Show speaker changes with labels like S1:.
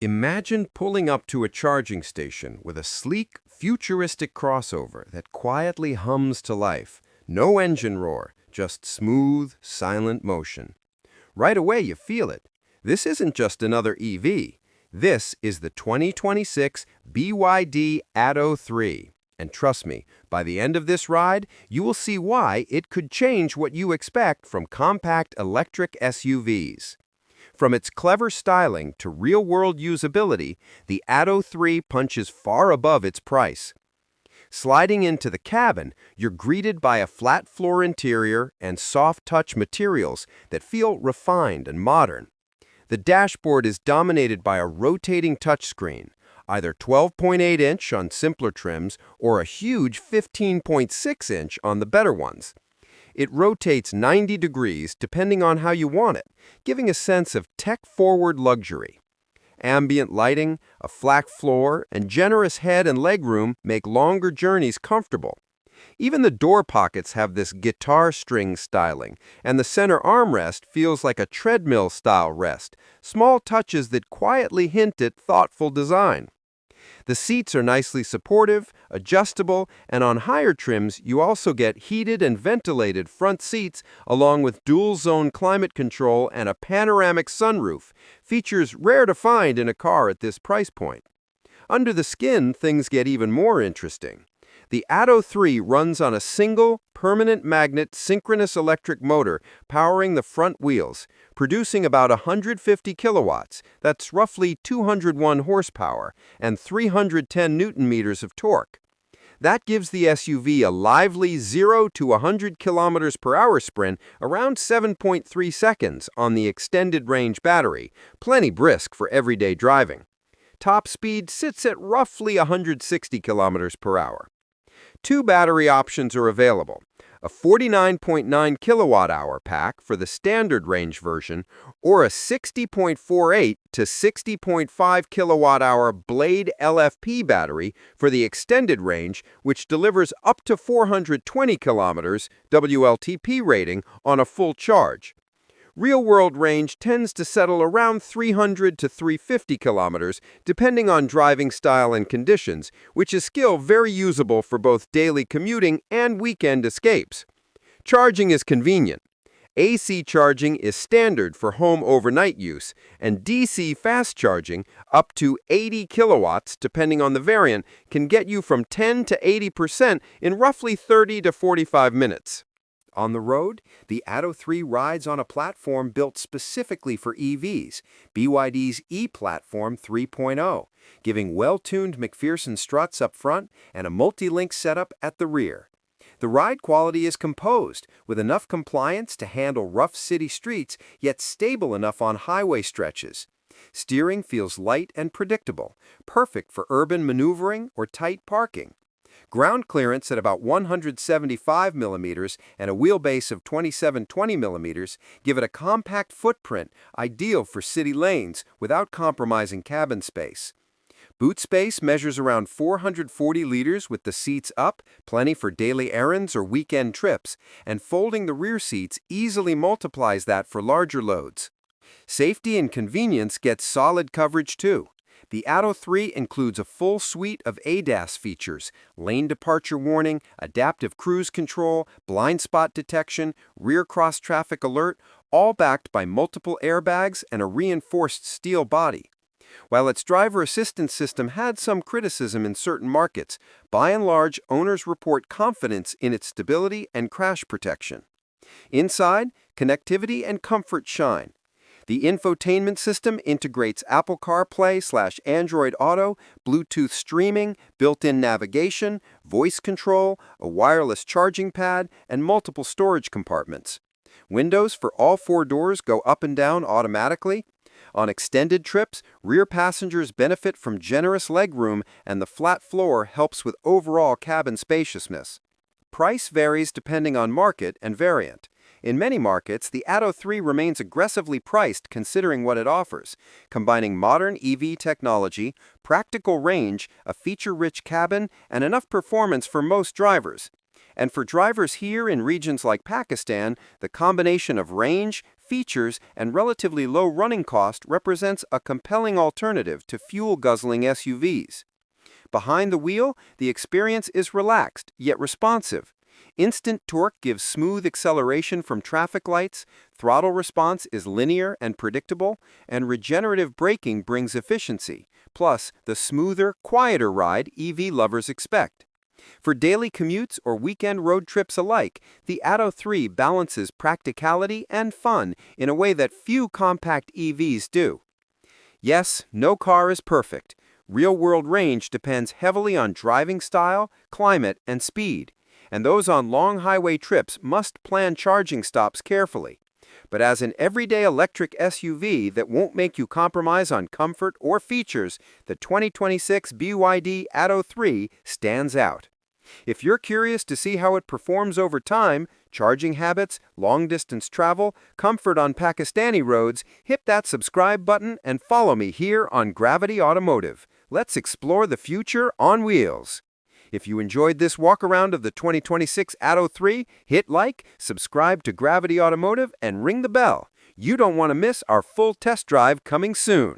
S1: Imagine pulling up to a charging station with a sleek, futuristic crossover that quietly hums to life. No engine roar, just smooth, silent motion. Right away, you feel it. This isn't just another EV. This is the 2026 BYD Atto 3. And trust me, by the end of this ride, you will see why it could change what you expect from compact electric SUVs. From its clever styling to real-world usability, the Atto 3 punches far above its price. Sliding into the cabin, you're greeted by a flat floor interior and soft-touch materials that feel refined and modern. The dashboard is dominated by a rotating touchscreen, either 12.8-inch on simpler trims or a huge 15.6-inch on the better ones. It rotates 90 degrees depending on how you want it, giving a sense of tech-forward luxury. Ambient lighting, a flat floor, and generous head and legroom make longer journeys comfortable. Even the door pockets have this guitar string styling, and the center armrest feels like a treadmill-style rest, small touches that quietly hint at thoughtful design. The seats are nicely supportive, adjustable, and on higher trims you also get heated and ventilated front seats along with dual-zone climate control and a panoramic sunroof, features rare to find in a car at this price point. Under the skin, things get even more interesting. The Atto 3 runs on a single, permanent magnet synchronous electric motor powering the front wheels, producing about 150 kilowatts, that's roughly 201 horsepower, and 310 newton-meters of torque. That gives the SUV a lively 0 to 100 kilometers per hour sprint around 7.3 seconds on the extended range battery, plenty brisk for everyday driving. Top speed sits at roughly 160 kilometers per hour. Two battery options are available, a 49.9 kilowatt-hour pack for the standard range version or a 60.48 to 60.5 kilowatt-hour Blade LFP battery for the extended range, which delivers up to 420 kilometers WLTP rating on a full charge. Real-world range tends to settle around 300 to 350 kilometers, depending on driving style and conditions, which is still very usable for both daily commuting and weekend escapes. Charging is convenient. AC charging is standard for home overnight use, and DC fast charging, up to 80 kilowatts depending on the variant, can get you from 10 to 80% in roughly 30 to 45 minutes. On the road, the Atto 3 rides on a platform built specifically for EVs, BYD's E-Platform 3.0, giving well-tuned McPherson struts up front and a multi-link setup at the rear. The ride quality is composed, with enough compliance to handle rough city streets, yet stable enough on highway stretches. Steering feels light and predictable, perfect for urban maneuvering or tight parking. Ground clearance at about 175 millimeters and a wheelbase of 2720 millimeters give it a compact footprint ideal for city lanes without compromising cabin space. Boot space measures around 440 liters with the seats up, plenty for daily errands or weekend trips, and folding the rear seats easily multiplies that for larger loads. Safety and convenience get solid coverage too. The Atto 3 includes a full suite of ADAS features, lane departure warning, adaptive cruise control, blind spot detection, rear cross-traffic alert, all backed by multiple airbags and a reinforced steel body. While its driver assistance system had some criticism in certain markets, by and large, owners report confidence in its stability and crash protection. Inside, connectivity and comfort shine. The infotainment system integrates Apple CarPlay/Android Auto, Bluetooth streaming, built-in navigation, voice control, a wireless charging pad, and multiple storage compartments. Windows for all four doors go up and down automatically. On extended trips, rear passengers benefit from generous legroom, and the flat floor helps with overall cabin spaciousness. Price varies depending on market and variant. In many markets, the Atto 3 remains aggressively priced considering what it offers, combining modern EV technology, practical range, a feature-rich cabin, and enough performance for most drivers. And for drivers here in regions like Pakistan, the combination of range, features, and relatively low running cost represents a compelling alternative to fuel-guzzling SUVs. Behind the wheel, the experience is relaxed, yet responsive. Instant torque gives smooth acceleration from traffic lights, throttle response is linear and predictable, and regenerative braking brings efficiency, plus the smoother, quieter ride EV lovers expect. For daily commutes or weekend road trips alike, the Atto 3 balances practicality and fun in a way that few compact EVs do. Yes, no car is perfect. Real-world range depends heavily on driving style, climate, and speed, and those on long highway trips must plan charging stops carefully. But as an everyday electric SUV that won't make you compromise on comfort or features, the 2026 BYD Atto 3 stands out. If you're curious to see how it performs over time, charging habits, long-distance travel, comfort on Pakistani roads, hit that subscribe button and follow me here on Gravity Automotive. Let's explore the future on wheels. If you enjoyed this walk-around of the 2026 Atto 3, hit like, subscribe to Gravity Automotive, and ring the bell. You don't want to miss our full test drive coming soon.